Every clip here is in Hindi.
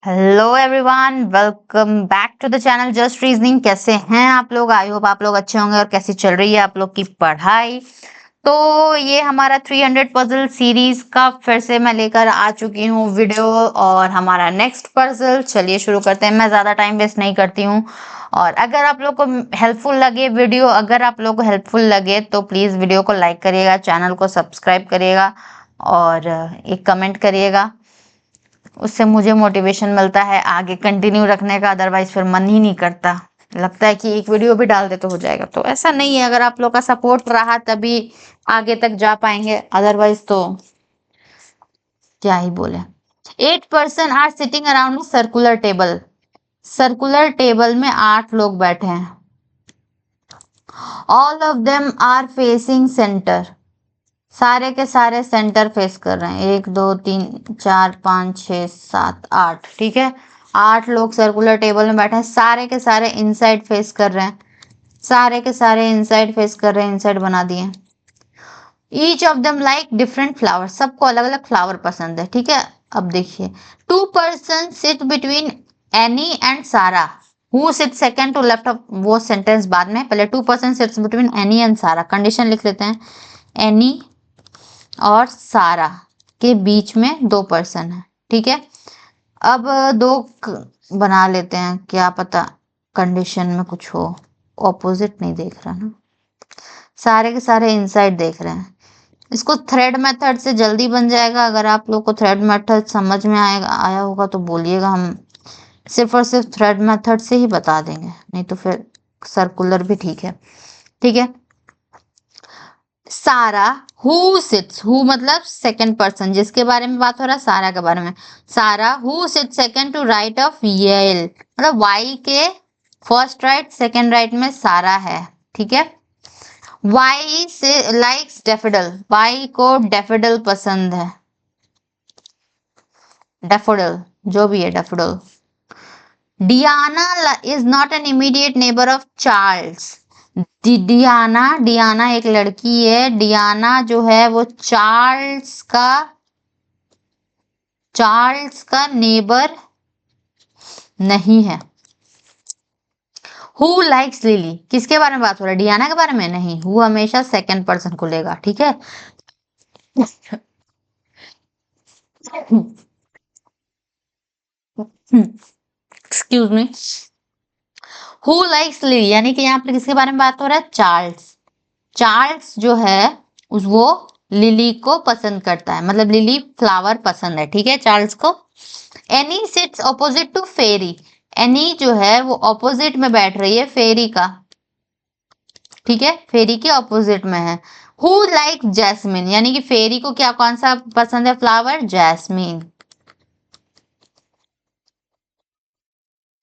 Hello everyone, welcome back to the channel just reasoning. कैसे हैं आप लोग? आई होप आप लोग अच्छे होंगे। और कैसी चल रही है आप लोग की पढ़ाई? तो ये हमारा 300 पजल सीरीज का फिर से मैं लेकर आ चुकी हूँ वीडियो, और हमारा नेक्स्ट पजल चलिए शुरू करते हैं। मैं ज़्यादा टाइम वेस्ट नहीं करती हूँ। और अगर आप लोग को हेल्पफुल लगे वीडियो, अगर आप लोग को हेल्पफुल लगे तो प्लीज़ वीडियो को लाइक करिएगा, चैनल को सब्सक्राइब करिएगा और एक कमेंट करिएगा। उससे मुझे मोटिवेशन मिलता है आगे कंटिन्यू रखने का। अदरवाइज फिर मन ही नहीं करता, लगता है कि एक वीडियो भी डाल दे तो हो जाएगा। तो ऐसा नहीं है, अगर आप लोग का सपोर्ट रहा तभी आगे तक जा पाएंगे, अदरवाइज तो क्या ही बोले। 8 person are sitting around circular table. Circular table में 8 लोग बैठे हैं। All of them are facing centre. सारे के सारे सेंटर फेस कर रहे हैं। 1 2 3 4 5 6 7 8, ठीक है। 8 लोग सर्कुलर टेबल में बैठे हैं, सारे के सारे इनसाइड फेस कर रहे हैं। सारे के सारे इनसाइड फेस कर रहे हैं, इनसाइड बना दिए। Each of them like different flower. सबको अलग अलग फ्लावर पसंद है, ठीक है। अब देखिए, 2 person sit between Annie and Sara. Who sit second to left of, वो सेंटेंस बाद में, पहले 2 person sits between Annie and Sara. Condition लिख लेते हैं। एनी और सारा के बीच में 2 पर्सन है, ठीक है। अब बना लेते हैं, क्या पता कंडीशन में कुछ हो। ऑपोजिट नहीं देख रहा ना, सारे के सारे इनसाइड देख रहे हैं। इसको थ्रेड मेथड से जल्दी बन जाएगा। अगर आप लोग को थ्रेड मेथड समझ में आया होगा तो बोलिएगा, हम सिर्फ और सिर्फ थ्रेड मेथड से ही बता देंगे, नहीं तो फिर सर्कुलर भी ठीक है, ठीक है। सारा हु सिट्स, हु मतलब सेकंड पर्सन, जिसके बारे में बात हो रहा है सारा के बारे में। Sara who sit second to right of Y, मतलब वाई के फर्स्ट राइट सेकंड राइट में सारा है, ठीक है। वाई से लाइक्स डेफोडिल, वाई को डेफोडिल पसंद है। डेफोडिल जो भी है, daffodil. Diana is not an immediate neighbour of Charles. Diana एक लड़की है। डियाना जो है वो चार्ल्स का नेबर नहीं है। हु लाइक्स लिली, किसके बारे में बात हो रहा है? डियाना के बारे में नहीं। हु हमेशा सेकंड पर्सन को लेगा, ठीक है। Excuse me. Who likes lily, यानी कि यहाँ पर किसके बारे में बात हो रहा है? चार्ल्स। चार्ल्स जो है वो लिली को पसंद करता है, मतलब लिली फ्लावर पसंद है, ठीक है चार्ल्स को। Annie sits opposite to Ferry. Annie जो है वो ऑपोजिट में बैठ रही है फेरी का, ठीक है, फेरी के ऑपोजिट में है। हु लाइक जैस्मिन, यानी कि फेरी को क्या कौन सा पसंद है फ्लावर? जैस्मिन,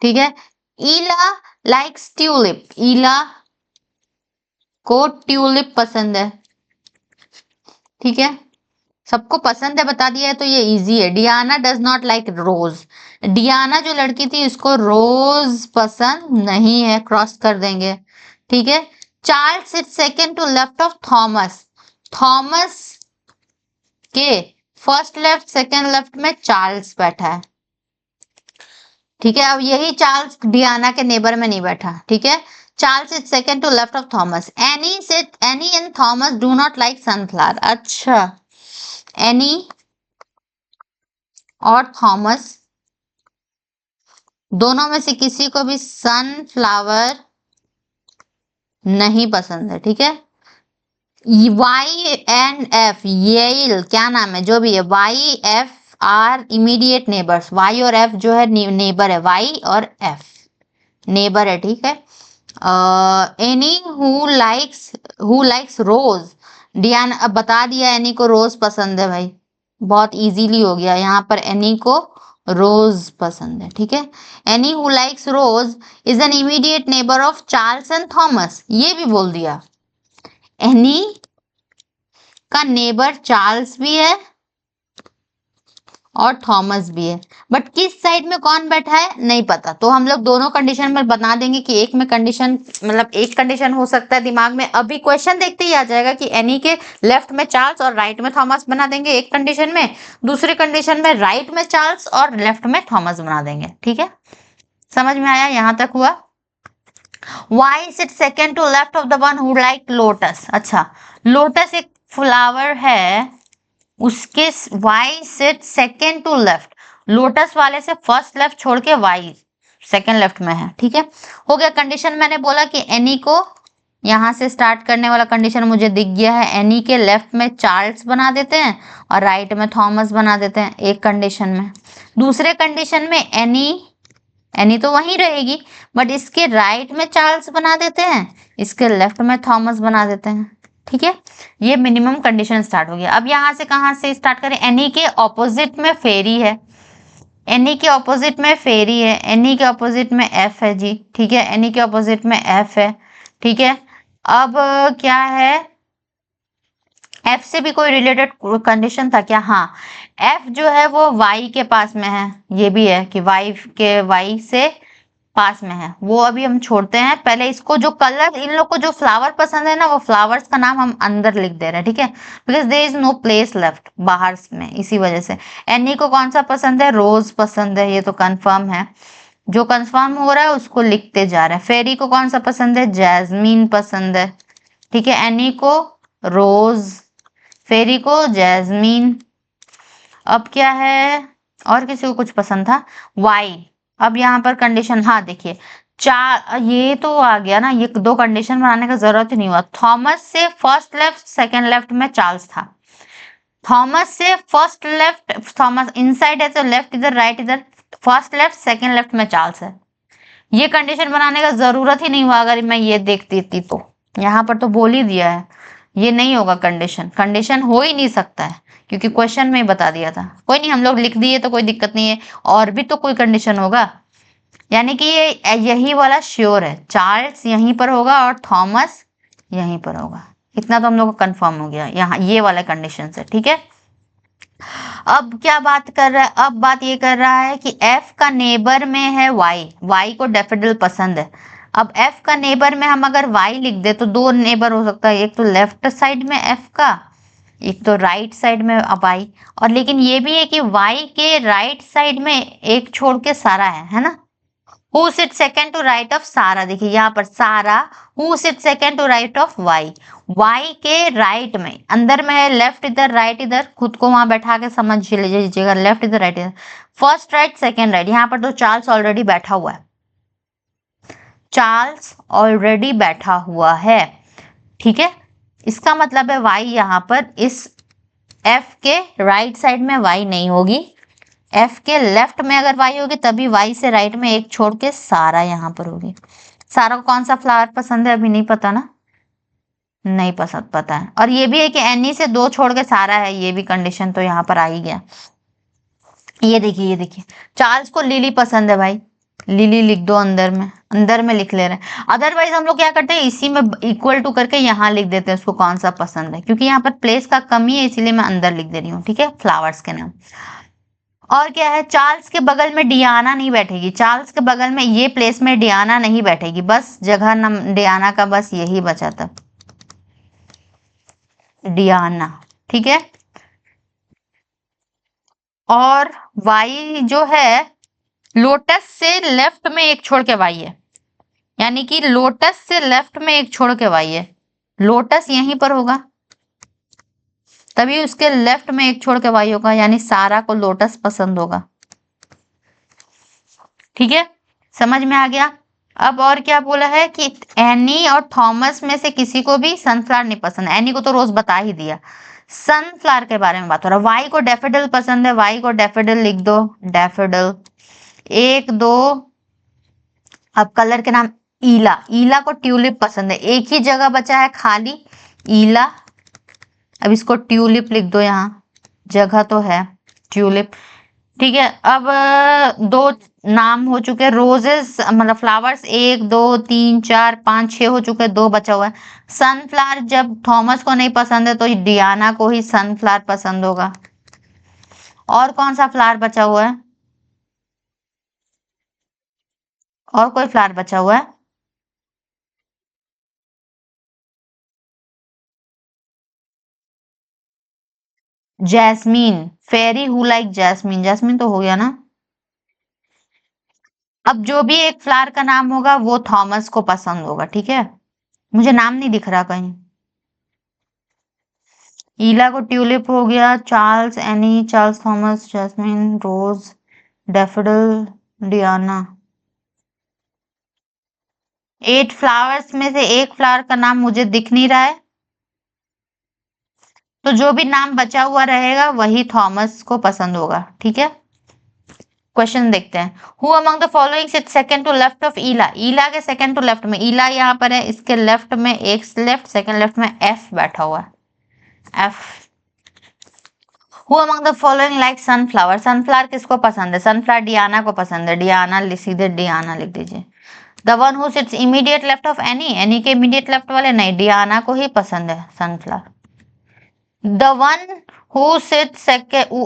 ठीक है। ईला लाइक्स ट्यूलिप, ईला को ट्यूलिप पसंद है, ठीक है। सबको पसंद है बता दिया है तो ये इजी है। Diana does not like rose. Diana जो लड़की थी उसको रोज पसंद नहीं है, क्रॉस कर देंगे, ठीक है। Charles sit second to left of Thomas. Thomas के फर्स्ट लेफ्ट सेकंड लेफ्ट में चार्ल्स बैठा है, ठीक है। अब यही चार्ल्स डियाना के नेबर में नहीं बैठा, ठीक है। Charles sit second to left of Thomas. Annie and Thomas do not like sunflower. अच्छा, एनी और थॉमस दोनों में से किसी को भी सनफ्लावर नहीं पसंद है, ठीक है। वाई एंड एफ, येल क्या नाम है जो भी है, Y F are immediate neighbours. Y और एफ जो है नेबर है, वाई और एफ नेबर है, ठीक है। Annie who likes rose. Diana, अब बता दिया एनी को रोज पसंद है भाई, बहुत इजीली हो गया। यहाँ पर एनी को रोज पसंद है, ठीक है। Annie who likes rose is an immediate neighbour of Charles and Thomas, ये भी बोल दिया। एनी का नेबर चार्ल्स भी है और थॉमस भी है, बट किस साइड में कौन बैठा है नहीं पता। तो हम लोग दोनों कंडीशन में बता देंगे कि एक में कंडीशन मतलब एक कंडीशन हो सकता है दिमाग में, अभी क्वेश्चन देखते ही आ जाएगा कि एनी के लेफ्ट में चार्ल्स और राइट में थॉमस बना देंगे एक कंडीशन में, दूसरी कंडीशन में राइट में चार्ल्स और लेफ्ट में थॉमस बना देंगे। ठीक है, समझ में आया, यहां तक हुआ। Why is it second to left of the one who like lotus? अच्छा, लोटस एक फ्लावर है, उसके Y sit second to left, lotus वाले से फर्स्ट लेफ्ट छोड़ के वाई सेकेंड लेफ्ट में है। ठीक है, हो गया कंडीशन। मैंने बोला कि एनी को यहां से स्टार्ट करने वाला कंडीशन मुझे दिख गया है, एनी के लेफ्ट में चार्ल्स बना देते हैं और राइट में थॉमस बना देते हैं एक कंडीशन में। दूसरे कंडीशन में एनी तो वहीं रहेगी, बट इसके राइट में चार्ल्स बना देते हैं, इसके लेफ्ट में थॉमस बना देते हैं। ठीक है, ये मिनिमम कंडीशन स्टार्ट हो गया। अब यहां से कहां से स्टार्ट करें, एनी के ऑपोजिट में फेरी है, एनी के ऑपोजिट में फेरी है, एनी के ऑपोजिट में एफ है जी। ठीक है, एनी के ऑपोजिट में एफ है। ठीक है, अब क्या है, एफ से भी कोई रिलेटेड कंडीशन था क्या? हाँ, एफ जो है वो वाई के पास में है, ये भी है कि वाई से पास में है, वो अभी हम छोड़ते हैं। पहले इसको जो कलर, इन लोग को जो फ्लावर पसंद है ना, वो फ्लावर्स का नाम हम अंदर लिख दे रहे हैं। ठीक है, because there is no place left बाहर में, इसी वजह से। एनी को कौन सा पसंद है? रोज पसंद है, ये तो कंफर्म है, जो कंफर्म हो रहा है उसको लिखते जा रहे हैं। फेरी को कौन सा पसंद है? जैस्मीन पसंद है। ठीक है, एनी को रोज, फेरी को जैस्मीन। अब क्या है, और किसी को कुछ पसंद था? वाई। अब यहाँ पर कंडीशन, हाँ देखिए, चार, ये तो आ गया ना, ये दो कंडीशन बनाने का जरूरत ही नहीं हुआ। थॉमस से फर्स्ट लेफ्ट सेकंड लेफ्ट में चार्ल्स था, थॉमस से फर्स्ट लेफ्ट, थॉमस इनसाइड है तो लेफ्ट इधर, राइट इधर, फर्स्ट लेफ्ट सेकंड लेफ्ट में चार्ल्स है। ये कंडीशन बनाने का जरूरत ही नहीं हुआ अगर मैं ये देखती थी तो। यहाँ पर तो बोल ही दिया है, ये नहीं होगा कंडीशन, कंडीशन हो ही नहीं सकता है क्योंकि क्वेश्चन में ही बता दिया था। कोई नहीं, हम लोग लिख दिए तो कोई दिक्कत नहीं है, और भी तो कोई कंडीशन होगा। यानी कि ये यही वाला श्योर है, चार्ल्स यहीं पर होगा और थॉमस यहीं पर होगा, इतना तो हम लोग को कंफर्म हो गया यहाँ ये वाला कंडीशन से। ठीक है, अब क्या बात कर रहा है, अब बात ये कर रहा है कि एफ का नेबर में है वाई, वाई को डैफोडिल पसंद है। अब एफ का नेबर में हम अगर वाई लिख दे तो दो नेबर हो सकता है, एक तो लेफ्ट साइड में एफ का, एक तो राइट साइड में वाई। और लेकिन ये भी है कि वाई के राइट साइड में एक छोड़ के सारा है ना। Who sit second to right of Sara, देखिए यहाँ पर Sara, who sit second to right of Y, Y के राइट में, अंदर में है लेफ्ट इधर राइट इधर, खुद को वहां बैठा के समझ लीजिएगा, लेफ्ट इधर राइट इधर, फर्स्ट राइट सेकेंड राइट। यहाँ पर तो चार्ल्स ऑलरेडी बैठा हुआ है, चार्ल्स ऑलरेडी बैठा हुआ है। ठीक है, इसका मतलब है वाई यहाँ पर इस एफ के राइट साइड में वाई नहीं होगी, एफ के लेफ्ट में अगर वाई होगी तभी वाई से राइट में एक छोड़ के सारा यहाँ पर होगी। सारा को कौन सा फ्लावर पसंद है अभी नहीं पता ना, नहीं पसंद पता है। और ये भी है कि एनी से दो छोड़ के सारा है, ये भी कंडीशन तो यहाँ पर आ ही गया। ये देखिए, ये देखिए, चार्ल्स को लिली पसंद है भाई, लिली लिख दो अंदर में, अंदर में लिख ले रहे हैं। अदरवाइज हम लोग क्या करते हैं, इसी में इक्वल टू करके यहाँ लिख देते हैं उसको कौन सा पसंद है, क्योंकि यहाँ पर प्लेस का कमी है इसीलिए मैं अंदर लिख दे रही हूँ। ठीक है, फ्लावर्स के नाम। और क्या है, चार्ल्स के बगल में डियाना नहीं बैठेगी, चार्ल्स के बगल में ये प्लेस में डियाना नहीं बैठेगी, बस जगह नम डियाना का बस यही बचा था, डियाना। ठीक है, और वाई जो है लोटस से लेफ्ट में एक छोड़ के वाई है, यानी कि लोटस से लेफ्ट में एक छोड़ के वाई है, लोटस यहीं पर होगा तभी उसके लेफ्ट में एक छोड़ के वाई होगा, यानी सारा को लोटस पसंद होगा। ठीक है, समझ में आ गया। अब और क्या बोला है कि एनी और थॉमस में से किसी को भी सनफ्लावर नहीं पसंद, एनी को तो रोज बता ही दिया, सनफ्लावर के बारे में बात हो रहा है। वाई को डैफोडिल पसंद है, वाई को डैफोडिल लिख दो, डैफोडिल। एक दो, अब कलर के नाम, ईला, ईला को ट्यूलिप पसंद है, एक ही जगह बचा है खाली, ईला। अब इसको ट्यूलिप लिख दो, यहाँ जगह तो है, ट्यूलिप। ठीक है, अब दो नाम हो चुके, रोजेस मतलब फ्लावर्स 1 2 3 4 5 6 हो चुके, दो बचा हुआ है। सनफ्लावर जब थॉमस को नहीं पसंद है तो डियाना को ही सनफ्लावर पसंद होगा। और कौन सा फ्लावर बचा हुआ है? और कोई फ्लावर बचा हुआ है? Jasmine, Ferry who like jasmine, jasmine तो हो गया ना। अब जो भी एक फ्लावर का नाम होगा वो थॉमस को पसंद होगा, ठीक है। मुझे नाम नहीं दिख रहा कहीं। ईला को ट्यूलिप हो गया, Charles, Annie, Charles Thomas, jasmine, rose, daffodil, Diana. 8 flowers में से एक फ्लावर का नाम मुझे दिख नहीं रहा है, तो जो भी नाम बचा हुआ रहेगा वही थॉमस को पसंद होगा, ठीक है। क्वेश्चन देखते हैं। Who among the following sit second to left of Ella, Ella के सेकंड टू लेफ्ट में, ईला यहाँ पर है, इसके लेफ्ट में एक लेफ्ट, सेकंड लेफ्ट में एफ बैठा हुआ है, F. Who among the following like sunflower, sunflower किसको पसंद है? सनफ्लावर डियाना को पसंद है, डियाना सीधे डियाना लिख दीजिए। The one who sits immediate left of Annie, Annie के इमीडिएट लेफ्ट वाले नहीं, डियाना को ही पसंद है sunflower. The one who sits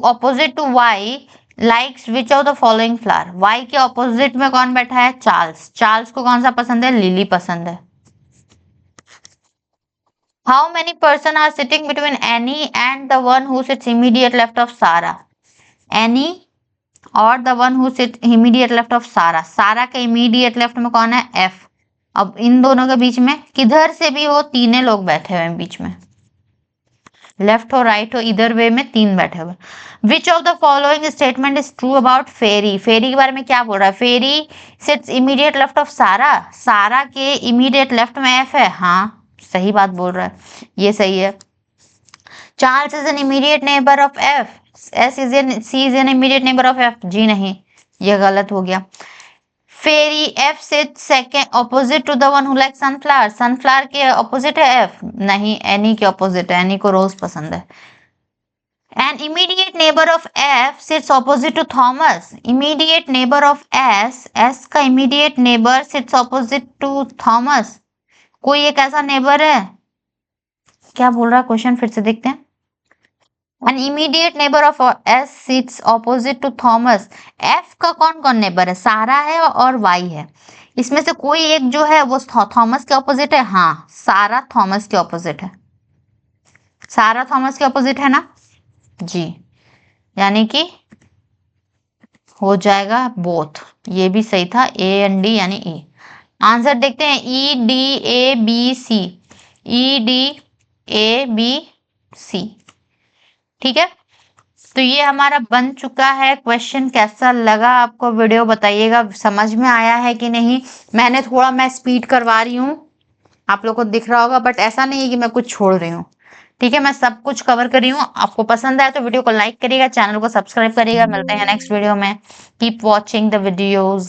opposite to Y likes which of the following flower, Y के ऑपोजिट में कौन बैठा है? चार्ल्स, चार्ल्स को कौन सा पसंद है? लिली पसंद है। How many person are sitting between Annie and the one who sits immediate left of Sara, Annie और the one who sit immediate left of Sara, Sara के इमीडिएट लेफ्ट में कौन है? एफ। अब इन दोनों के बीच में किधर से भी हो तीनों लोग बैठे हुए हैं बीच में, लेफ्ट हो राइट हो इधर वे में तीन बैठे हुए। Which of the following statement is true about Ferry, Ferry के बारे में क्या बोल रहा है? Ferry sits immediate left of Sara, Sara के इमीडिएट लेफ्ट में एफ है, हाँ सही बात बोल रहा है, ये सही है। Charles is an immediate neighbour of F, S is an C is an immediate neighbour of F, जी नहीं, ये गलत हो गया। Ferry F sits second opposite to the one who like sunflower, sunflower के ऑपोजिट है एफ, नहीं एनी के ऑपोजिट है, एनी को रोज पसंद है। An immediate neighbor of F sits opposite to Thomas. Immediate neighbor of S, S का immediate neighbor sits opposite to Thomas. कोई एक ऐसा नेबर है? क्या बोल रहा है क्वेश्चन, फिर से देखते हैं। An immediate neighbor of S sits opposite to Thomas. F का कौन कौन नेबर है? सारा है और Y है, इसमें से कोई एक जो है वो थॉमस के ऑपोजिट है, हाँ सारा थॉमस के ऑपोजिट है, सारा थॉमस के ऑपोजिट है ना जी, यानी कि हो जाएगा बोथ, ये भी सही था, ए एंड डी यानी ई। आंसर देखते हैं, E D A B C, E D A B C, ठीक है। तो ये हमारा बन चुका है क्वेश्चन। कैसा लगा आपको वीडियो बताइएगा, समझ में आया है कि नहीं। मैंने थोड़ा मैं स्पीड करवा रही हूँ, आप लोग को दिख रहा होगा, बट ऐसा नहीं है कि मैं कुछ छोड़ रही हूँ, ठीक है। मैं सब कुछ कवर कर रही हूँ। आपको पसंद आए तो वीडियो को लाइक करिएगा, चैनल को सब्सक्राइब करिएगा। मिलते हैं नेक्स्ट वीडियो में। Keep watching the videos.